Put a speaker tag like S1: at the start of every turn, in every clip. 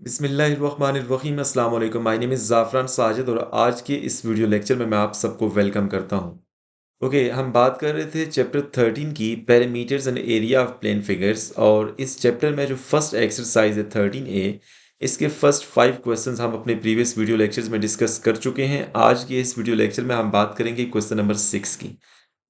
S1: बिस्मिल्लाहिर्रहमानिर्रहीम अस्सलाम वालेकुम। माय नेम इज़ ज़ाफ़रान साजिद और आज के इस वीडियो लेक्चर में मैं आप सबको वेलकम करता हूँ। ओके, हम बात कर रहे थे चैप्टर 13 की parameters and area of plane figures और इस चैप्टर में जो फर्स्ट एक्सरसाइज है 13A, इसके फर्स्ट 5 क्वेश्चंस हम अपने प्रीवियस वीडियो लेक्चर्स में डिस्कस कर चुके हैं। आज के इस वीडियो लेक्चर में हम बात करेंगे क्वेश्चन नंबर 6 की।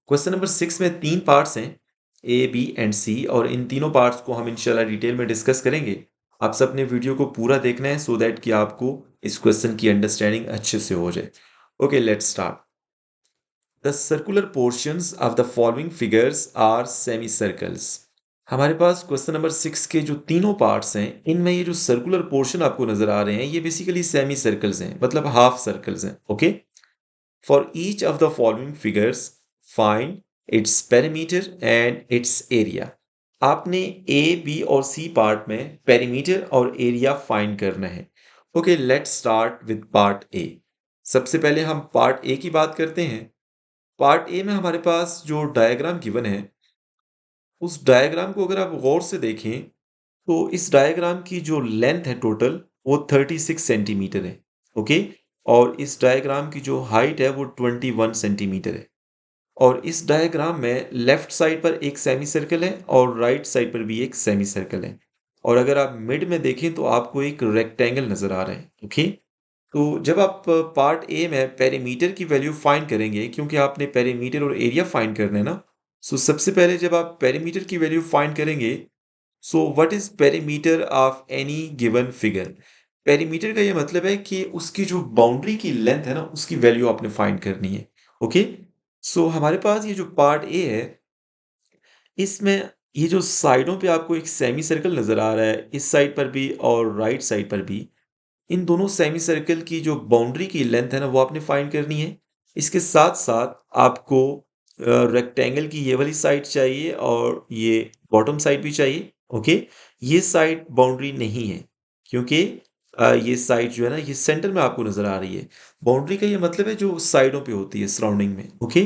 S1: क्वेश्चन नंबर 6 में 3 पार्ट्स हैं, ए, बी एंड सी, और इन तीनों पार्ट्स को हम इंशाल्लाह डिटेल में डिस्कस करेंगे। आप सबने वीडियो को पूरा देखना है सो दैट कि आपको इस क्वेश्चन की अंडरस्टैंडिंग अच्छे से हो जाए। Okay, let's start. The circular portions of the following figures are semi circles. हमारे पास क्वेश्चन नंबर 6 के जो तीनों पार्ट्स हैं, इनमें ये जो सर्कुलर पोर्शन आपको नजर आ रहे हैं, ये बेसिकली सेमी सर्कल्स हैं, मतलब हाफ सर्कल्स हैं। Okay, for each of the following figures, find its perimeter and its area. आपने ए, बी और सी पार्ट में पेरीमीटर और एरिया फाइंड करना है। Okay, let's start with part A. सबसे पहले हम पार्ट ए की बात करते हैं। पार्ट ए में हमारे पास जो डायग्राम गिवन है, उस डायग्राम को अगर आप गौर से देखें तो इस डायग्राम की जो लेंथ है टोटल, वो 36 सेंटीमीटर है। ओके, और इस डायग्राम की जो हाइट है वो 21 सेंटीमीटर है। और इस डायग्राम में लेफ्ट साइड पर एक सेमी सर्कल है और राइट साइड पर भी एक सेमी सर्कल है। और अगर आप मिड में देखें तो आपको एक रेक्टेंगल नजर आ रहा है। ओके, तो जब आप पार्ट ए में पेरीमीटर की वैल्यू फाइंड करेंगे, क्योंकि आपने पेरीमीटर और एरिया फाइंड करना है ना, सो सबसे पहले जब आप पेरीमीटर की वैल्यू फाइंड करेंगे, so what is perimeter of any given figure. Perimeter का ये मतलब है कि उसकी जो बाउंड्री की लेंथ है ना, उसकी वैल्यू आपने फाइंड करनी है। ओके, सो हमारे पास ये जो पार्ट ए है, इसमें ये जो साइडों पे आपको एक सेमी सर्कल नजर आ रहा है, इस साइड पर भी और राइट साइड पर भी, इन दोनों सेमी सर्कल की जो बाउंड्री की लेंथ है ना, वो आपने फाइंड करनी है। इसके साथ साथ आपको रेक्टेंगल की ये वाली साइड चाहिए और ये बॉटम साइड भी चाहिए। ओके, ये साइड बाउंड्री नहीं है, क्योंकि ये साइड जो है ना, ये सेंटर में आपको नजर आ रही है। बाउंड्री का ये मतलब है जो साइडों पे होती है सराउंडिंग में। ओके,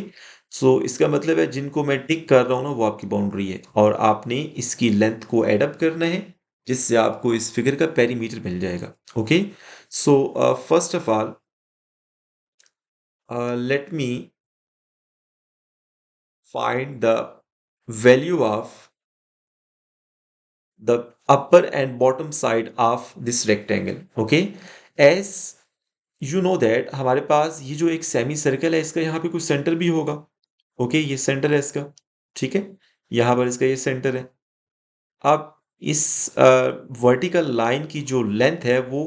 S1: सो इसका मतलब है जिनको मैं टिक कर रहा हूँ ना, वो आपकी बाउंड्री है और आपने इसकी लेंथ को एड अप करना है, जिससे आपको इस फिगर का पेरीमीटर मिल जाएगा। Okay, so first of all let me find the value of the upper and bottom side of this rectangle. Okay, as you know that हमारे पास ये जो एक सेमी सर्कल है, इसका यहाँ पे कुछ सेंटर भी होगा। ओके, ये सेंटर है इसका। ठीक है, यहाँ पर इसका ये सेंटर है। अब इस वर्टिकल लाइन की जो लेंथ है वो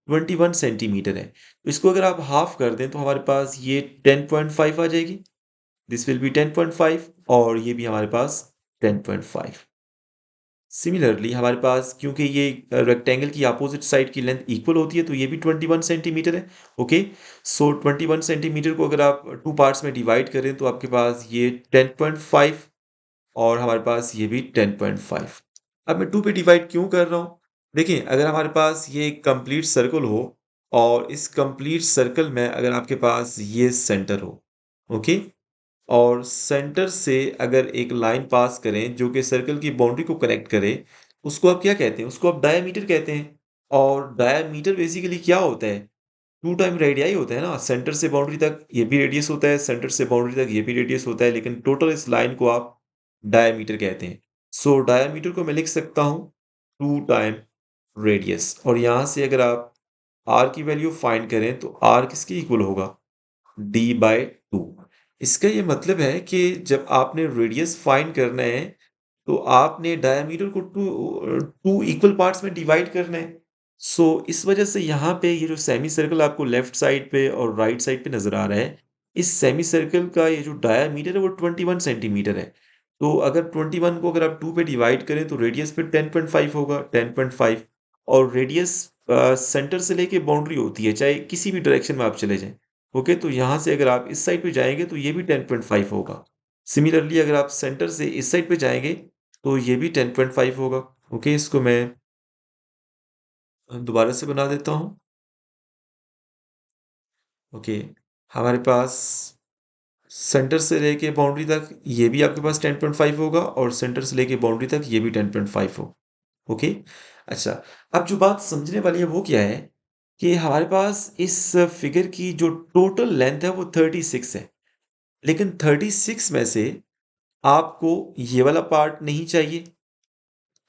S1: 21 सेंटीमीटर है। इसको अगर आप हाफ कर दें तो हमारे पास ये 10.5 आ जाएगी। दिस विल बी 10.5 और ये भी हमारे पास 10.5। सिमिलरली हमारे पास, क्योंकि ये रेक्टेंगल की अपोजिट साइड की लेंथ इक्वल होती है, तो ये भी 21 सेंटीमीटर है। ओके, सो 21 सेंटीमीटर को अगर आप टू पार्ट्स में डिवाइड करें तो आपके पास ये 10.5 और हमारे पास ये भी 10.5। अब मैं टू पे डिवाइड क्यों कर रहा हूँ? देखिए, अगर हमारे पास ये एक कंप्लीट सर्कल हो और इस कंप्लीट सर्कल में अगर आपके पास ये सेंटर हो, ओके, और सेंटर से अगर एक लाइन पास करें जो कि सर्कल की बाउंड्री को कनेक्ट करे, उसको आप क्या कहते हैं? उसको आप डायमीटर कहते हैं। और डायमीटर बेसिकली क्या होता है? टू टाइम रेडियाई होता है ना। सेंटर से बाउंड्री तक ये भी रेडियस होता है, सेंटर से बाउंड्री तक ये भी रेडियस होता है, लेकिन टोटल इस लाइन को आप डायमीटर कहते हैं। सो डायमीटर को मैं लिख सकता हूँ टू टाइम रेडियस। और यहाँ से अगर आप आर की वैल्यू फाइंड करें तो आर किसके इक्वल होगा? d/2। इसका ये मतलब है कि जब आपने रेडियस फाइंड करना है तो आपने डायमीटर को टू इक्वल पार्ट्स में डिवाइड करना है। सो इस वजह से यहाँ पे ये जो सेमी सर्कल आपको लेफ्ट साइड पे और राइट साइड पे नजर आ रहा है, इस सेमी सर्कल का ये जो डायमीटर है वो 21 सेंटीमीटर है। तो अगर 21 को अगर आप 2 पे डिवाइड करें तो रेडियस फिर 10.5 होगा, 10.5। और रेडियस सेंटर से लेके बाउंड्री होती है, चाहे किसी भी डायरेक्शन में आप चले जाएं। ओके, तो यहाँ से अगर आप इस साइड पे जाएंगे तो ये भी 10.5 होगा। सिमिलरली अगर आप सेंटर से इस साइड पे जाएंगे तो ये भी 10.5 होगा। ओके, इसको मैं दोबारा से बना देता हूँ। ओके, हमारे पास सेंटर से लेके बाउंड्री तक ये भी आपके पास 10.5 होगा और सेंटर से लेके बाउंड्री तक ये भी 10.5 हो। ओके, अच्छा, अब जो बात समझने वाली है वो क्या है कि हमारे पास इस फिगर की जो टोटल लेंथ है वो 36 है। लेकिन 36 में से आपको ये वाला पार्ट नहीं चाहिए,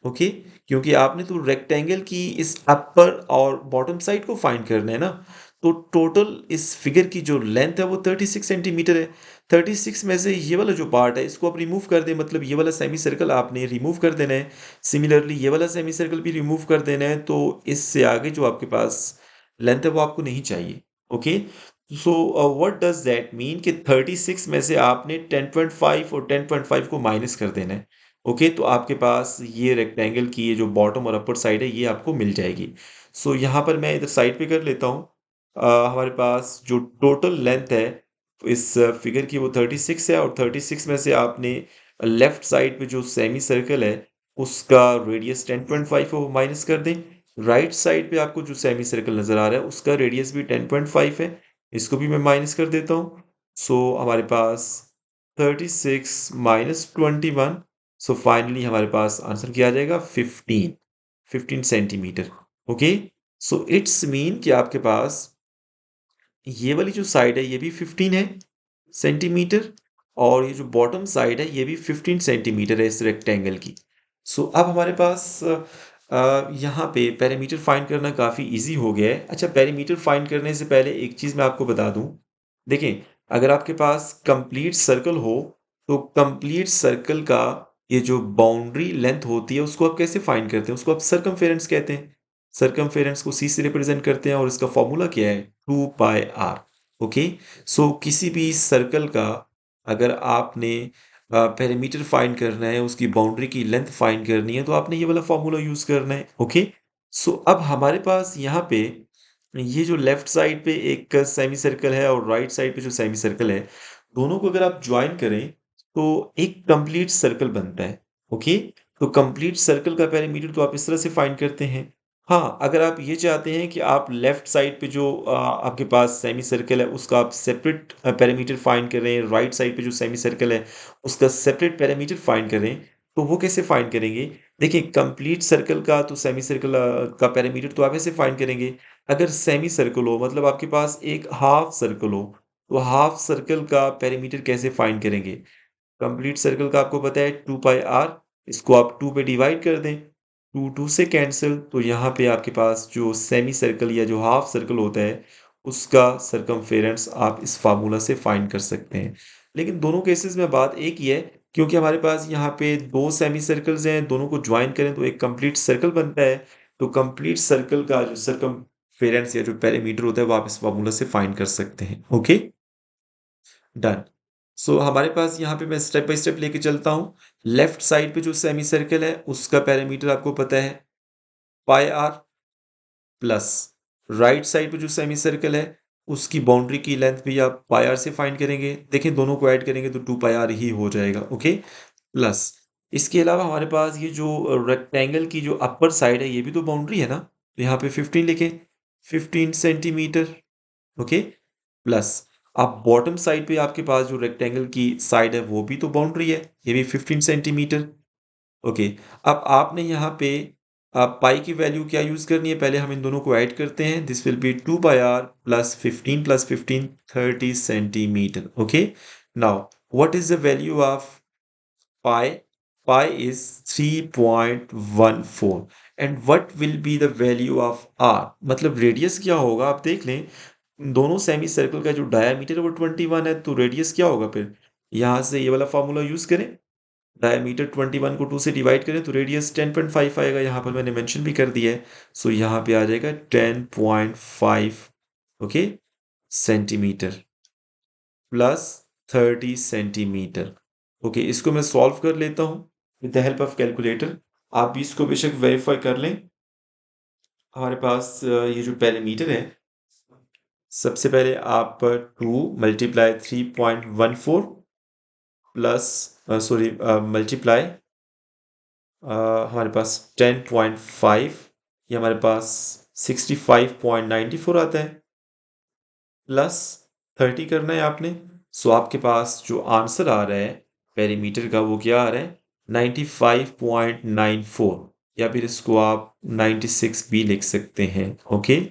S1: ओके? क्योंकि आपने तो रेक्टेंगल की इस अपर और बॉटम साइड को फाइंड करना है ना। तो टोटल इस फिगर की जो लेंथ है वो 36 सेंटीमीटर है। 36 में से ये वाला जो पार्ट है इसको आप रिमूव कर दें, मतलब ये वाला सेमी सर्कल आपने रिमूव कर देना है। सिमिलरली ये वाला सेमी सर्कल भी रिमूव कर देना है, तो इससे आगे जो आपके पास लेंथ है वो आपको नहीं चाहिए, okay? So what does that mean कि 36 में से आपने 10.5 और 10.5 को माइनस कर देना है, ओके? तो आपके पास ये रेक्टेंगल की ये जो बॉटम और अपर साइड है ये आपको मिल जाएगी। सो यहाँ पर मैं इधर साइड पे कर लेता हूँ। हमारे पास जो टोटल लेंथ है तो इस फिगर की वो 36 है, और 36 में से आपने लेफ्ट साइड पे जो सेमी सर्कल है उसका रेडियस 10.5 है वो माइनस कर दें। राइट साइड पे आपको जो सेमी सर्कल नज़र आ रहा है उसका रेडियस भी 10.5 है, इसको भी मैं माइनस कर देता हूँ। सो हमारे पास 36 माइनस 21, सो फाइनली हमारे पास आंसर क्या आ जाएगा 15 centimetre, okay? So it's mean कि आपके पास ये वाली जो साइड है ये भी 15 है सेंटीमीटर, और ये जो बॉटम साइड है ये भी 15 सेंटीमीटर है इस रेक्टेंगल की। सो अब हमारे पास यहाँ पे पेरीमीटर फाइंड करना काफ़ी इजी हो गया है। अच्छा, पेरीमीटर फाइंड करने से पहले एक चीज़ मैं आपको बता दूं। देखें, अगर आपके पास कंप्लीट सर्कल हो तो कंप्लीट सर्कल का ये जो बाउंड्री लेंथ होती है उसको आप कैसे फाइंड करते हैं? उसको आप सरकमफेरेंस कहते हैं। सरकमफेरेंस को सी से रिप्रेजेंट करते हैं और इसका फॉर्मूला क्या है? 2 पाई आर, ओके? सो किसी भी सर्कल का अगर आपने पेरीमीटर फाइंड करना है, उसकी बाउंड्री की लेंथ फाइंड करनी है, तो आपने ये वाला फॉर्मूला यूज करना है, ओके? सो अब हमारे पास यहाँ पे ये जो लेफ्ट साइड पे एक सेमी सर्कल है और राइट साइड पे जो सेमी सर्कल है, दोनों को अगर आप ज्वाइन करें तो एक कंप्लीट सर्कल बनता है, ओके? तो कंप्लीट सर्कल का पेरीमीटर तो आप इस तरह से फाइंड करते हैं। हाँ, अगर आप ये चाहते हैं कि आप लेफ्ट साइड पे जो आपके पास सेमी सर्कल है उसका आप सेपरेट पेरीमीटर फाइंड करें, राइट साइड पे जो सेमी सर्कल है उसका सेपरेट पेरीमीटर फाइंड करें, तो वो कैसे फाइंड करेंगे? देखिए, कंप्लीट सर्कल का तो सेमी सर्कल का पेरीमीटर तो आप ऐसे फाइंड करेंगे। अगर सेमी सर्कल हो मतलब आपके पास एक हाफ सर्कल हो, तो हाफ सर्कल का पेरीमीटर कैसे फाइंड करेंगे? कंप्लीट सर्कल का आपको पता है 2 पाई आर, इसको आप 2 पे डिवाइड कर दें, 2 2 से कैंसिल, तो यहाँ पे आपके पास जो सेमी सर्कल या जो हाफ सर्कल होता है उसका सरकमफेरेंस आप इस फार्मूला से फाइंड कर सकते हैं। लेकिन दोनों केसेस में बात एक ही है, क्योंकि हमारे पास यहाँ पे दो सेमी सर्कल्स हैं, दोनों को ज्वाइन करें तो एक कंप्लीट सर्कल बनता है। तो कंप्लीट सर्कल का जो सरकमफेरेंस या जो पेरीमीटर होता है वो आप इस फार्मूला से फाइंड कर सकते हैं, ओके? डन। सो हमारे पास यहाँ पे मैं स्टेप बाय स्टेप लेके चलता हूँ। लेफ्ट साइड पे जो सेमी सर्कल है उसका पेरीमीटर आपको पता है पाई आर, प्लस राइट साइड पे जो सेमी सर्कल है उसकी बाउंड्री की लेंथ भी आप पाई आर से फाइंड करेंगे। देखिए, दोनों को ऐड करेंगे तो 2 पाई आर ही हो जाएगा, ओके? प्लस इसके अलावा हमारे पास ये जो रेक्टेंगल की जो अपर साइड है ये भी तो बाउंड्री है ना, तो यहाँ पे 15 लिखें, 15 सेंटीमीटर, ओके? प्लस आप बॉटम साइड पे आपके पास जो रेक्टेंगल की साइड है वो भी तो बाउंड्री है, ये भी 15 सेंटीमीटर, ओके? अब आपने यहाँ पे पाई की वैल्यू क्या यूज करनी है, पहले हम इन दोनों को ऐड करते हैं। This will be 2 pi r plus 15 30 centimetre, okay? Now what is the value of pi? Pi is 3.14, and what will be the value of r? मतलब रेडियस क्या होगा, आप देख लें। दोनों सेमी सर्कल का जो डायामीटर है वो 21 है, तो रेडियस क्या होगा फिर? यहाँ से ये वाला फॉर्मूला यूज करें, डायामीटर 21 को 2 से डिवाइड करें तो रेडियस 10.5 आएगा, यहाँ पर मैंने मेंशन भी कर दिया है। सो यहाँ पे आ जाएगा 10.5, okay, centimetre plus 30 centimetre, okay? इसको मैं सॉल्व कर लेता हूँ with the help of calculator. आप भी इसको बेशक वेरीफाई कर लें। हमारे पास ये जो पेरीमीटर है, सबसे पहले आप 2 मल्टीप्लाई 3.14 प्लस सॉरी मल्टीप्लाई हमारे पास 10.5, ये हमारे पास 65.94 आता है, प्लस 30 करना है आपने। सो आपके पास जो आंसर आ रहा है पेरीमीटर का वो क्या आ रहा है? 95.94, या फिर इसको आप 96 भी लिख सकते हैं। ओके,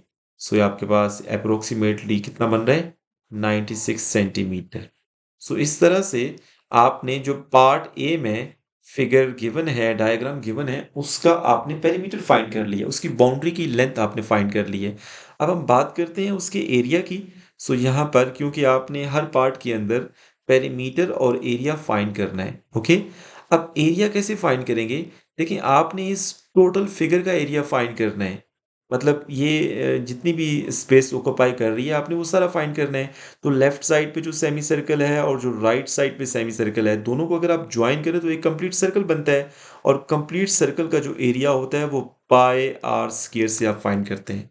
S1: सो ये आपके पास अप्रोक्सीमेटली कितना बन रहा है, 96 सेंटीमीटर। सो इस तरह से आपने जो पार्ट ए में फिगर गिवन है, डायग्राम गिवन है, उसका आपने पेरीमीटर फाइंड कर लिया, उसकी बाउंड्री की लेंथ आपने फाइंड कर ली है। अब हम बात करते हैं उसके एरिया की। सो यहाँ पर क्योंकि आपने हर पार्ट के अंदर पेरीमीटर और एरिया फाइंड करना है। ओके, अब एरिया कैसे फाइंड करेंगे? देखिए, आपने इस टोटल फिगर का एरिया फाइंड करना है। मतलब ये जितनी भी स्पेस ऑक्यूपाई कर रही है, आपने वो सारा फाइंड करना है। तो लेफ्ट साइड पे जो सेमी सर्कल है और जो राइट साइड पे सेमी सर्कल है, दोनों को अगर आप ज्वाइन करें तो एक कंप्लीट सर्कल बनता है। और कंप्लीट सर्कल का जो एरिया होता है वो पाई आर स्क्वायर से आप फाइंड करते हैं।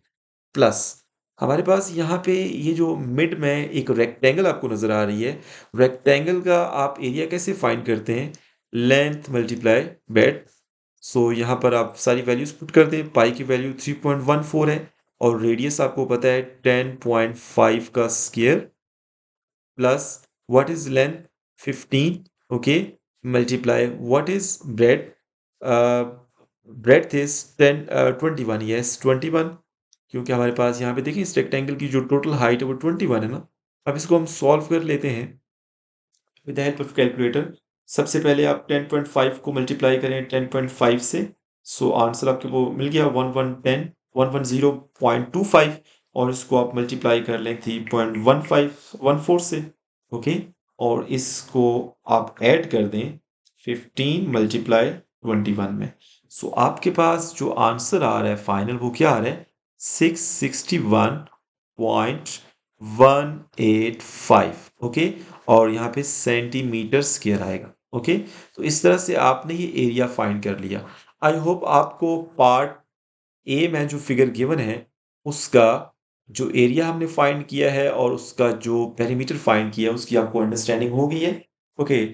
S1: प्लस हमारे पास यहाँ पे ये जो मिड में एक रेक्टेंगल आपको नजर आ रही है, रेक्टेंगल का आप एरिया कैसे फाइंड करते हैं? Length multiply bed. सो यहाँ पर आप सारी वैल्यूज पुट कर दें। पाई की वैल्यू 3.14 है और रेडियस आपको पता है 10.5 का square, plus what is length 15। Okay, multiply what is bread, bread is 21, yes 21। क्योंकि हमारे पास यहाँ पे देखिए इस रेक्टेंगल की जो टोटल हाइट है वो 21 है ना। अब इसको हम सॉल्व कर लेते हैं with the help of calculator. सबसे पहले आप 10.5 को मल्टीप्लाई करें 10.5 से। सो आंसर आपके वो मिल गया 110.25, और इसको आप मल्टीप्लाई कर लें 3.1514 से। ओके, और इसको आप ऐड कर दें 15 मल्टीप्लाई 21 में। सो आपके पास जो आंसर आ रहा है फाइनल, वो क्या आ रहा है? 661.185। ओके, और यहाँ पे सेंटीमीटर स्क्वायर आएगा। ओके, तो इस तरह से आपने ये एरिया फाइंड कर लिया। आई होप आपको पार्ट ए में जो फिगर गिवन है उसका जो एरिया हमने फाइंड किया है और उसका जो पेरीमीटर फाइंड किया है उसकी आपको अंडरस्टैंडिंग हो गई है। ओके,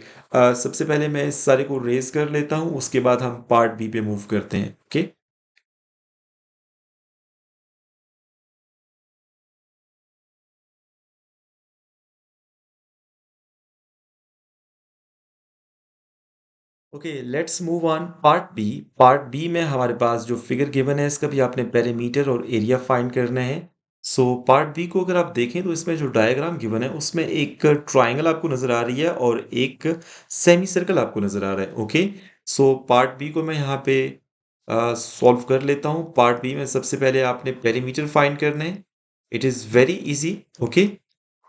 S1: सबसे पहले मैं इस सारे को रेज कर लेता हूँ, उसके बाद हम पार्ट बी पे मूव करते हैं। Okay, okay, let's move on part B. Part B में हमारे पास जो फिगर गिवन है इसका भी आपने पेरीमीटर और एरिया फाइंड करना है। सो पार्ट बी को अगर आप देखें तो इसमें जो डायग्राम गिवन है उसमें एक ट्राइंगल आपको नजर आ रही है और एक सेमी सर्कल आपको नजर आ रहा है। ओके, सो पार्ट बी को मैं यहाँ पे सॉल्व कर लेता हूँ। पार्ट बी में सबसे पहले आपने पेरीमीटर फाइंड करना है। It is very easy. Okay,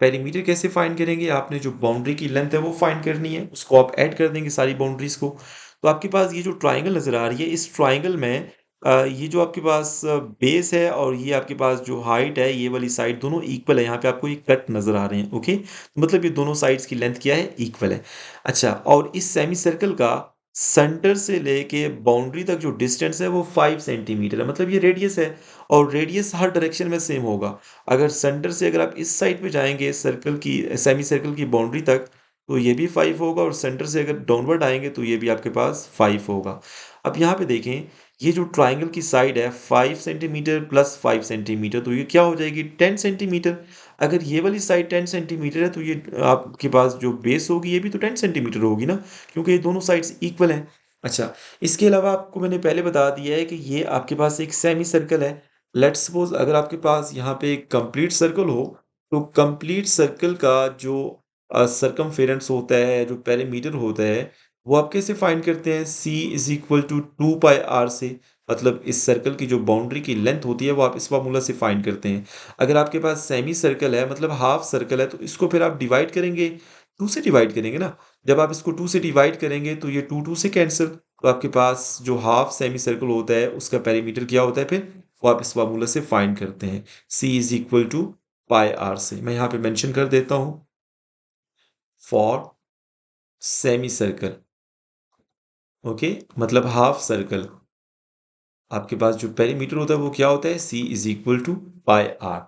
S1: perimeter कैसे फाइंड करेंगे? आपने जो बाउंड्री की लेंथ है वो फाइंड करनी है, उसको आप ऐड कर देंगे सारी बाउंड्रीज को। तो आपके पास ये जो ट्राइंगल नजर आ रही है, इस ट्राइंगल में ये जो आपके पास बेस है और ये आपके पास जो हाइट है, ये वाली साइड दोनों इक्वल है। यहाँ पे आपको ये कट नजर आ रहे हैं। ओके, तो मतलब ये दोनों साइड्स की लेंथ क्या है? इक्वल है। अच्छा, और इस सेमी सर्कल का सेंटर से लेके बाउंड्री तक जो डिस्टेंस है वो 5 सेंटीमीटर है, मतलब ये रेडियस है। और रेडियस हर डायरेक्शन में सेम होगा। अगर सेंटर से अगर आप इस साइड पे जाएंगे सर्कल की, सेमी सर्कल की बाउंड्री तक, तो ये भी 5 होगा, और सेंटर से अगर डाउनवर्ड आएंगे तो ये भी आपके पास 5 होगा। अब यहाँ पे देखें, ये जो ट्राइंगल की साइड है 5 सेंटीमीटर प्लस 5 सेंटीमीटर, तो ये क्या हो जाएगी? 10 सेंटीमीटर। अगर ये वाली साइड 10 सेंटीमीटर है तो ये आपके पास जो बेस होगी ये भी तो 10 सेंटीमीटर होगी ना, क्योंकि ये दोनों साइड्स इक्वल हैं। अच्छा, इसके अलावा आपको मैंने पहले बता दिया है कि ये आपके पास एक सेमी सर्कल है। लेट्स सपोज अगर आपके पास यहाँ पे एक कंप्लीट सर्कल हो, तो कंप्लीट सर्कल का जो सरकमफेरेंस होता है, जो पेरीमीटर होता है, वो आप कैसे फाइंड करते हैं? C is equal to 2 pi R से। मतलब इस सर्कल की जो बाउंड्री की लेंथ होती है वो आप इस फार्मूला से फाइंड करते हैं। अगर आपके पास सेमी सर्कल है, मतलब हाफ सर्कल है, तो इसको फिर आप डिवाइड करेंगे, 2 से डिवाइड करेंगे ना। जब आप इसको 2 से डिवाइड करेंगे तो ये 2 2 से कैंसिल, तो आपके पास जो हाफ सेमी सर्कल होता है उसका पेरीमीटर क्या होता है फिर? वो आप इस फार्मूला से फाइंड करते हैं, C is equal to pi R से। मैं यहाँ पे मेंशन कर देता हूँ फॉर सेमी सर्कल। ओके, मतलब हाफ सर्कल, आपके पास जो पेरीमीटर होता है वो क्या होता है? C is equal to pi R.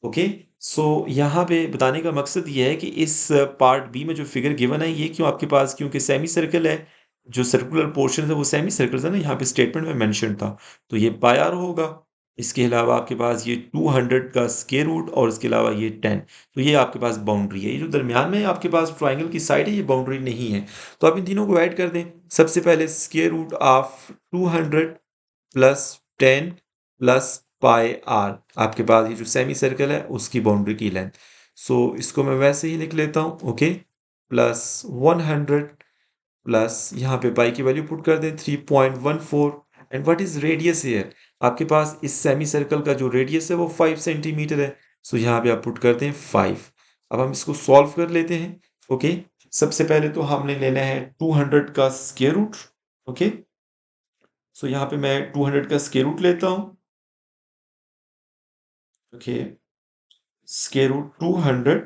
S1: Okay, so यहाँ पे बताने का मकसद ये है कि इस पार्ट बी में जो फिगर गिवन है ये क्यों आपके पास, क्योंकि सेमी सर्कल है, जो सर्कुलर पोर्शन है वो सेमी सर्कल है ना, यहाँ पे स्टेटमेंट में मेंशन था, तो ये पाई आर होगा। इसके अलावा आपके पास ये 200 का स्क्वायर रूट और इसके अलावा ये 10, तो ये आपके पास बाउंड्री है। ये जो दरमियान में आपके पास ट्राइंगल की साइड है ये बाउंड्री नहीं है। तो आप इन तीनों को ऐड कर दें। सबसे पहले square root of 200 plus 10 plus pi r, आपके पास ये जो सेमी सर्कल है उसकी बाउंड्री की लेंथ। सो इसको मैं वैसे ही लिख लेता हूँ, ओके। प्लस 100 प्लस यहाँ पे पाई की वैल्यू पुट कर दें 3.14। And what is radius here? आपके पास इस सेमी सर्कल का जो रेडियस है वो 5 सेंटीमीटर है। सो यहाँ पे आप पुट करते हैं 5। अब हम इसको सॉल्व कर लेते हैं, ओके। सबसे पहले तो हमने लेना है 200 का स्क्वायर रूट, ओके। सो यहाँ पे मैं 200 का स्क्वायर रूट लेता हूँ, ओके। स्क्वायर रूट 200,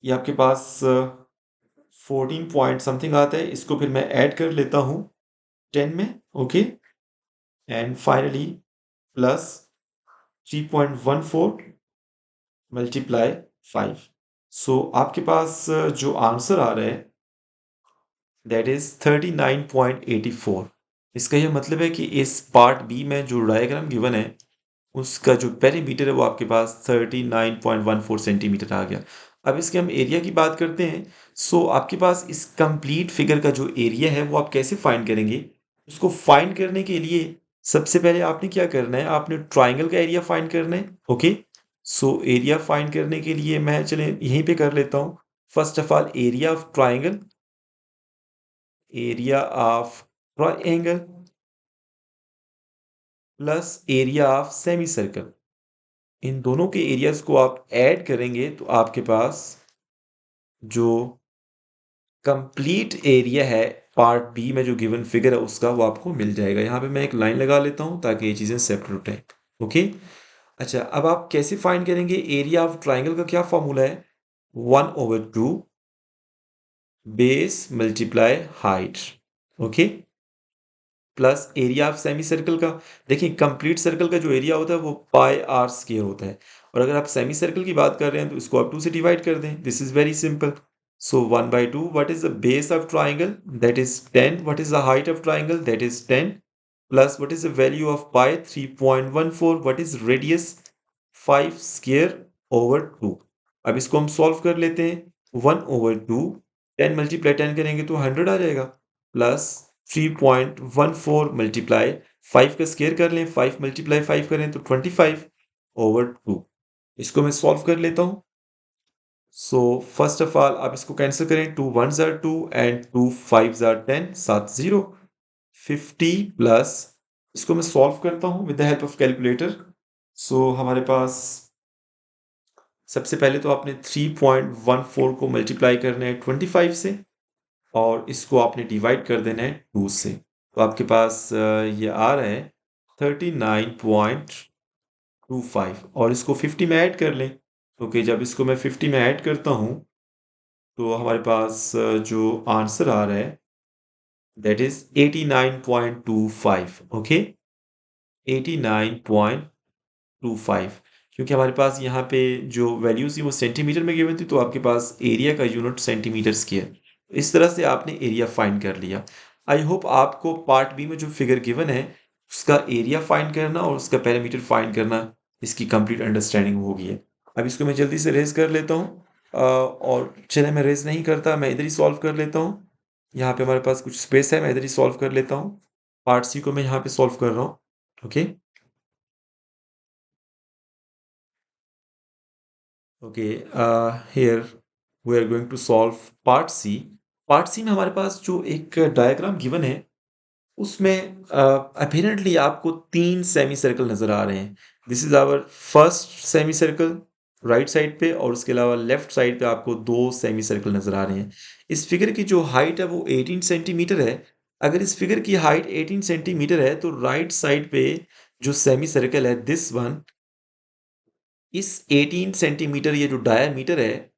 S1: ये आपके पास 14 पॉइंट समथिंग आता है। इसको फिर मैं ऐड कर लेता हूँ 10 में, okay. And finally plus 3.14 multiply 5। सो आपके पास जो आंसर आ रहा है दैट इज 39.84। इसका यह मतलब है कि इस पार्ट बी में जो डायग्राम गिवन है उसका जो पेरीमीटर है वो आपके पास 39.14 सेंटीमीटर आ गया। अब इसके हम एरिया की बात करते हैं। सो आपके पास इस कंप्लीट फिगर का जो एरिया है वो आप कैसे फाइंड करेंगे? उसको फाइंड करने के लिए सबसे पहले आपने क्या करना है, आपने ट्राइंगल का एरिया फाइंड करना है, ओके। सो एरिया फाइंड करने के लिए मैं चले यहीं पे कर लेता हूँ। First of all area of triangle, area of triangle plus area of semicircle, इन दोनों के एरियाज को आप ऐड करेंगे तो आपके पास जो कंप्लीट एरिया है पार्ट बी में जो गिवन फिगर है उसका वो आपको मिल जाएगा। यहाँ पे मैं एक लाइन लगा लेता हूँ ताकि ये चीज़ें सेपरेट रहें, ओके। अच्छा, अब आप कैसे फाइंड करेंगे? एरिया ऑफ ट्राइंगल का क्या फॉर्मूला है? 1/2 base multiply height, okay, plus area of semi circle का। देखिए कंप्लीट सर्कल का जो एरिया होता है वो पाई आर स्क्वायर होता है, और अगर आप सेमी सर्कल की बात कर रहे हैं तो इसको आप 2 से डिवाइड कर दें। This is very simple. So 1/2, what is the base of triangle? That is 10। What is the height of triangle? That is 10। Plus what is the value of pi? 3.14। What is radius? 5 square over 2। अब इसको हम solve कर लेते हैं। 1/2, 10 multiply 10 करेंगे तो 100 आ जाएगा, plus 3.14 multiply 5 का स्क्वायर कर लें, 5 मल्टीप्लाई 5 करें तो 25/2। इसको मैं सॉल्व कर लेता हूँ। सो फर्स्ट ऑफ ऑल आप इसको कैंसिल करें, 2 1s are 2 and 2 5s are 10, 7 0 50 plus, इसको मैं सॉल्व करता हूँ with the help of calculator. So हमारे पास सबसे पहले तो आपने 3.14 को मल्टीप्लाई करना है 25 से, और इसको आपने डिवाइड कर देना है 2 से। तो आपके पास ये आ रहा है 39.25, और इसको 50 में ऐड कर लें। ओके, जब इसको मैं 50 में ऐड करता हूँ तो हमारे पास जो आंसर आ रहा है दैट इज 89.25, ओके, 89.25। क्योंकि हमारे पास यहाँ पे जो वैल्यूज थी वो सेंटीमीटर में गिवन थी तो आपके पास एरिया का यूनिट सेंटीमीटर स्क्वायर। इस तरह से आपने एरिया फाइंड कर लिया। आई होप आपको पार्ट बी में जो फिगर गिवन है उसका एरिया फाइंड करना और उसका पैरामीटर फाइंड करना, इसकी कंप्लीट अंडरस्टैंडिंग हो गई है। अब इसको मैं जल्दी से रेज कर लेता हूँ, और चले मैं रेज नहीं करता, मैं इधर ही सॉल्व कर लेता हूँ। यहाँ पे हमारे पास कुछ स्पेस है, मैं इधर ही सॉल्व कर लेता हूँ। पार्ट सी को मैं यहाँ पे सॉल्व कर रहा हूँ, okay. Okay, here we are going to solve part C। Part C में हमारे पास जो एक डायग्राम गिवन है उसमें अपेरेंटली आपको 3 सेमी सर्कल नजर आ रहे हैं। This is our first semi circle right side पे, और उसके अलावा लेफ्ट साइड पे आपको 2 सेमी सर्कल नजर आ रहे हैं। इस फिगर की जो हाइट है वो 18 सेंटीमीटर है। अगर इस फिगर की हाइट 18 सेंटीमीटर है तो राइट साइड पे जो सेमी सर्कल है दिस वन, इस 18 सेंटीमीटर ये जो डायामीटर है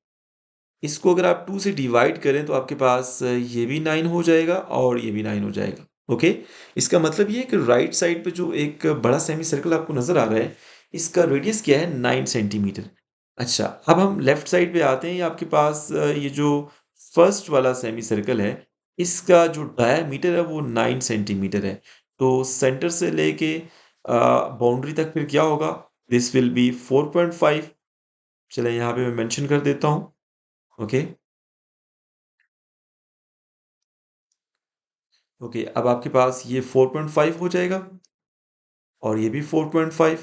S1: इसको अगर आप 2 से डिवाइड करें तो आपके पास ये भी 9 हो जाएगा और ये भी 9 हो जाएगा, ओके। इसका मतलब ये है कि राइट साइड पे जो एक बड़ा सेमी सर्कल आपको नजर आ रहा है इसका रेडियस क्या है? 9 सेंटीमीटर। अच्छा, अब हम लेफ्ट साइड पे आते हैं। आपके पास ये जो फर्स्ट वाला सेमी सर्कल है इसका जो डायामीटर है वो 9 सेंटीमीटर है। तो सेंटर से लेके बाउंड्री तक फिर क्या होगा? This will be 4.5। चले यहाँ पे मैं मेंशन कर देता हूँ, ओके। ओके, अब आपके पास ये 4.5 हो जाएगा। और ये भी 4.5,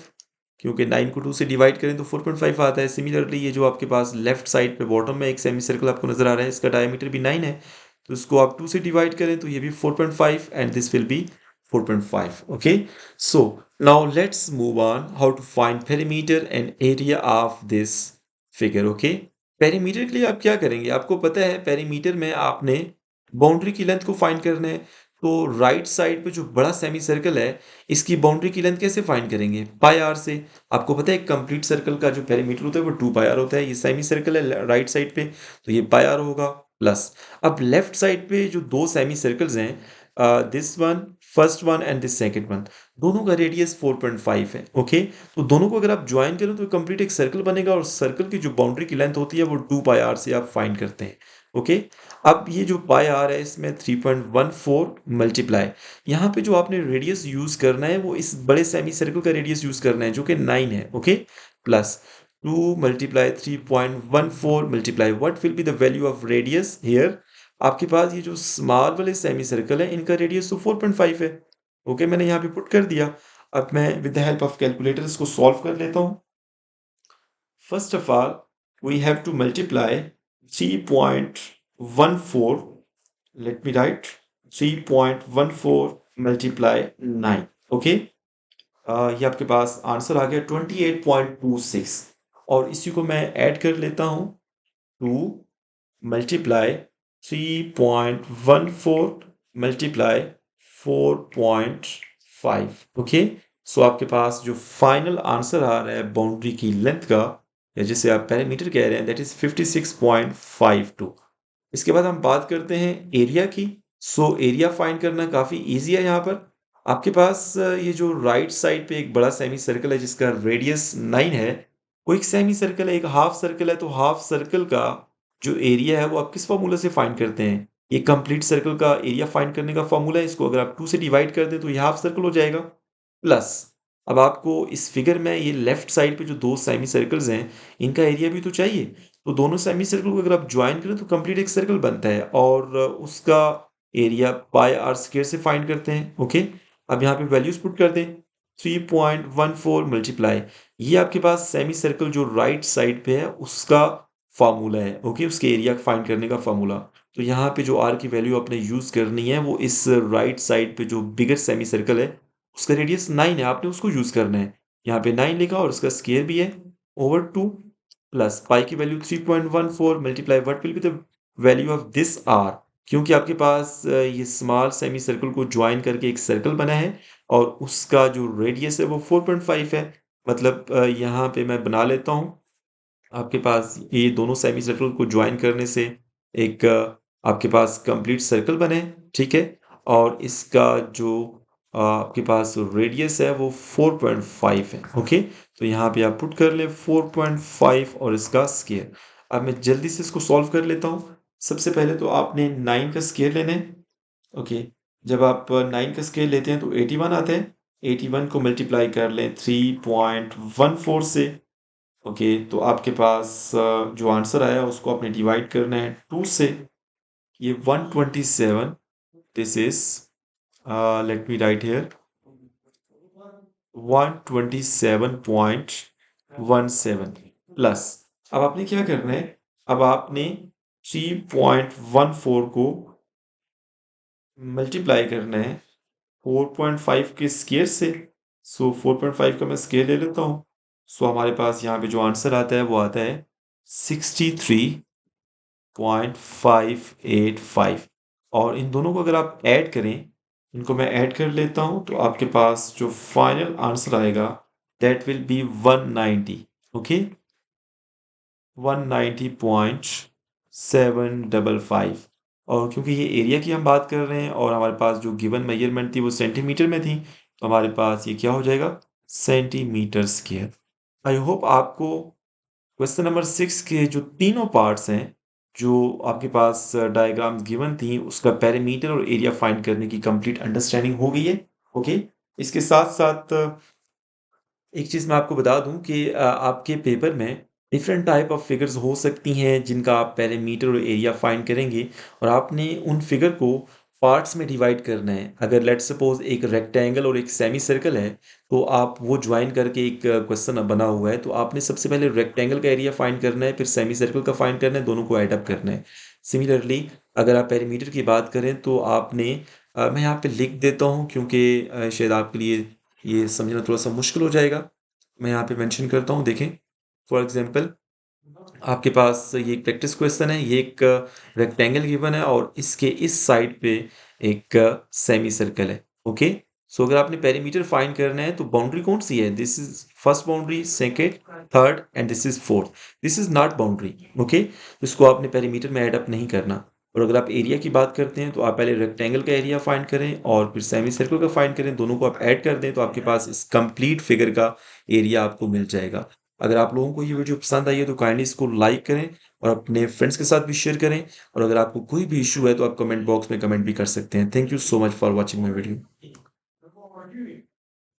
S1: क्योंकि 9 को 2 से डिवाइड करें तो 4.5 आता है। सिमिलरली ये जो आपके पास लेफ्ट साइड पे बॉटम में एक सेमी सर्कल आपको नजर आ रहा है, इसका डायमीटर भी 9 है, तो इसको आप 2 से डिवाइड करें तो ये भी 4.5 and this will be 4.5. Okay, so now let's move on how to find perimeter and area of this figure. Okay, perimeter के लिए आप क्या करेंगे, आपको पता है पेरीमीटर में आपने बाउंड्री की लेंथ को फाइंड करना है। तो राइट साइड पे जो बड़ा सेमी सर्कल है, इसकी बाउंड्री की लेंथ कैसे फाइंड करेंगे, पाई आर से। आपको पता है कंप्लीट सर्कल का जो पेरीमीटर होता है वो 2 पाई आर होता है। ये सेमी सर्कल है राइट साइड पे, तो ये पाई आर होगा प्लस। अब लेफ्ट साइड पे जो दो सेमी सर्कल्स हैं, this one, first one and this second one, दोनों का रेडियस 4.5 है. ओके, तो दोनों को अगर आप ज्वाइन करें तो कंप्लीट एक सर्कल बनेगा, और सर्कल की जो बाउंड्री की लेंथ होती है वो 2 पाई आर से आप फाइंड करते हैं. ओके, अब ये जो पाई आर है इसमें 3.14 मल्टीप्लाई, यहाँ पे जो आपने रेडियस यूज करना है वो इस बड़े सेमी सर्कल का रेडियस यूज करना है जो कि 9 है. Okay, plus 2 multiply 3.14 multiply what will be the value of radius here. आपके पास ये जो स्मॉल वाले सेमी सर्कल है इनका रेडियस तो 4.5 है. ओके, मैंने यहाँ पे पुट कर दिया. अब मैं with the help of calculator इसको सॉल्व कर लेता हूँ. First of all we have to multiply 3.14, let me write 3.14 multiply 9. ओके, ये आपके पास आंसर आ गया 28.26, और इसी को मैं ऐड कर लेता हूँ. 2 मल्टीप्लाई 3.14 मल्टीप्लाई 4.5. ओके, सो आपके पास जो फाइनल आंसर आ रहा है बाउंड्री की लेंथ का, या जिसे आप पेरीमीटर कह रहे हैं, दैट इज 56.52. इसके बाद हम बात करते हैं एरिया की. सो एरिया फाइंड करना काफ़ी इजी है. यहाँ पर आपके पास ये जो राइट साइड पे एक बड़ा सेमी सर्कल है जिसका रेडियस 9 है, वो एक सेमी सर्कल है, एक हाफ सर्कल है, तो हाफ सर्कल का जो एरिया है वो आप किस फॉर्मूला से फाइंड करते हैं, ये कंप्लीट सर्कल का एरिया फाइंड करने का फॉर्मूला है. इसको अगर आप 2 से डिवाइड कर दें तो ये हाफ सर्कल हो जाएगा. प्लस अब आपको इस फिगर में ये लेफ्ट साइड पे जो दो सेमी सर्कल्स हैं इनका एरिया भी तो चाहिए. तो दोनों सेमी सर्कल को अगर आप ज्वाइन करें तो कंप्लीट एक सर्कल बनता है, और उसका एरिया पाई आर स्क्वायर से फाइंड करते हैं. ओके, अब यहाँ पे वैल्यूज पुट कर दें. 3.14 मल्टीप्लाई, ये आपके पास सेमी सर्कल जो राइट साइड पे है उसका फार्मूला है. ओके, उसके एरिया फाइंड करने का फार्मूला. तो यहाँ पे जो आर की वैल्यू आपने यूज करनी है वो इस राइट साइड पे जो बिगर सेमी सर्कल है उसका रेडियस 9 है, आपने उसको यूज करना है. यहाँ पे 9 लिखा और उसका स्केयर भी है ओवर 2, प्लस पाई की value 3.14 multiply what will be the value of this r, क्योंकि आपके पास ये स्मॉल सेमी सर्कल को ज्वाइन करके एक सर्कल बना है और उसका जो रेडियस है वो 4.5 है. मतलब यहाँ पे मैं बना लेता हूँ. आपके पास ये दोनों सेमी सर्कल को ज्वाइन करने से एक आपके पास कंप्लीट सर्कल बने, ठीक है, और इसका जो आपके पास रेडियस है वो 4.5 है. ओके, तो यहाँ पे आप पुट कर ले 4.5 और इसका स्केयर. अब मैं जल्दी से इसको सॉल्व कर लेता हूँ. सबसे पहले तो आपने 9 का स्केयर लेना है. ओके, जब आप 9 का स्केयर लेते हैं तो 81 आता है. 81 को मल्टीप्लाई कर लें 3.14 से. ओके, तो आपके पास जो आंसर आया उसको आपने डिवाइड करना है 2 से. ये 127, this is let me right here 127.17 plus. अब आपने क्या करना है, अब आपने 3.14 को मल्टीप्लाई करना है 4.5 के स्केयर से. सो 4.5 का मैं स्केयर ले लेता हूँ. सो हमारे पास यहाँ पे जो आंसर आता है वो आता है 63.585, और इन दोनों को अगर आप ऐड करें, इनको मैं ऐड कर लेता हूँ, तो आपके पास जो फाइनल आंसर आएगा दैट विल बी 190. ओके, 190.755. और क्योंकि ये एरिया की हम बात कर रहे हैं और हमारे पास जो गिवन मेजरमेंट थी वो सेंटीमीटर में थी, तो हमारे पास ये क्या हो जाएगा, सेंटीमीटर स्क्वायर. आई होप आपको क्वेश्चन नंबर 6 के जो तीनों पार्ट्स हैं जो आपके पास डायग्राम्स गिवन थी उसका पेरीमीटर और एरिया फाइंड करने की कंप्लीट अंडरस्टैंडिंग हो गई है. ओके, इसके साथ साथ एक चीज़ मैं आपको बता दूं कि आपके पेपर में डिफरेंट टाइप ऑफ फिगर्स हो सकती हैं जिनका आप पेरीमीटर और एरिया फाइंड करेंगे, और आपने उन फिगर को पार्ट्स में डिवाइड करना है। अगर लेट्स सपोज एक रेक्टेंगल और एक सेमी सर्कल है, तो आप वो ज्वाइन करके एक क्वेश्चन बना हुआ है, तो आपने सबसे पहले रेक्टेंगल का एरिया फाइंड करना है, फिर सेमी सर्कल का फाइंड करना है, दोनों को ऐड अप करना है। सिमिलरली अगर आप पेरीमीटर की बात करें तो आपने मैं यहाँ पे लिख देता हूँ क्योंकि शायद आपके लिए ये समझना थोड़ा सा मुश्किल हो जाएगा। मैं यहाँ पे मेंशन करता हूँ, देखें। फॉर एग्जांपल आपके पास ये एक प्रैक्टिस क्वेश्चन है, ये एक रेक्टेंगल गिवन है और इसके इस साइड पे एक सेमी सर्कल है। ओके, सो अगर आपने पेरीमीटर फाइंड करना है तो बाउंड्री कौन सी है? This is first boundary, second, third and this is fourth. This is not boundary. Okay, इसको आपने पेरीमीटर में ऐड अप नहीं करना। और अगर आप एरिया की बात करते हैं तो आप पहले रेक्टेंगल का एरिया फाइंड करें और फिर सेमी सर्कल का फाइंड करें, दोनों को आप ऐड कर दें तो आपके पास इस कंप्लीट फिगर का एरिया आपको मिल जाएगा। अगर आप लोगों को ये वीडियो पसंद आई है तो काइंडली इसको लाइक करें और अपने फ्रेंड्स के साथ भी शेयर करें। और अगर आपको कोई भी इशू है तो आप कमेंट बॉक्स में कमेंट भी कर सकते हैं। Thank you so much for watching my video.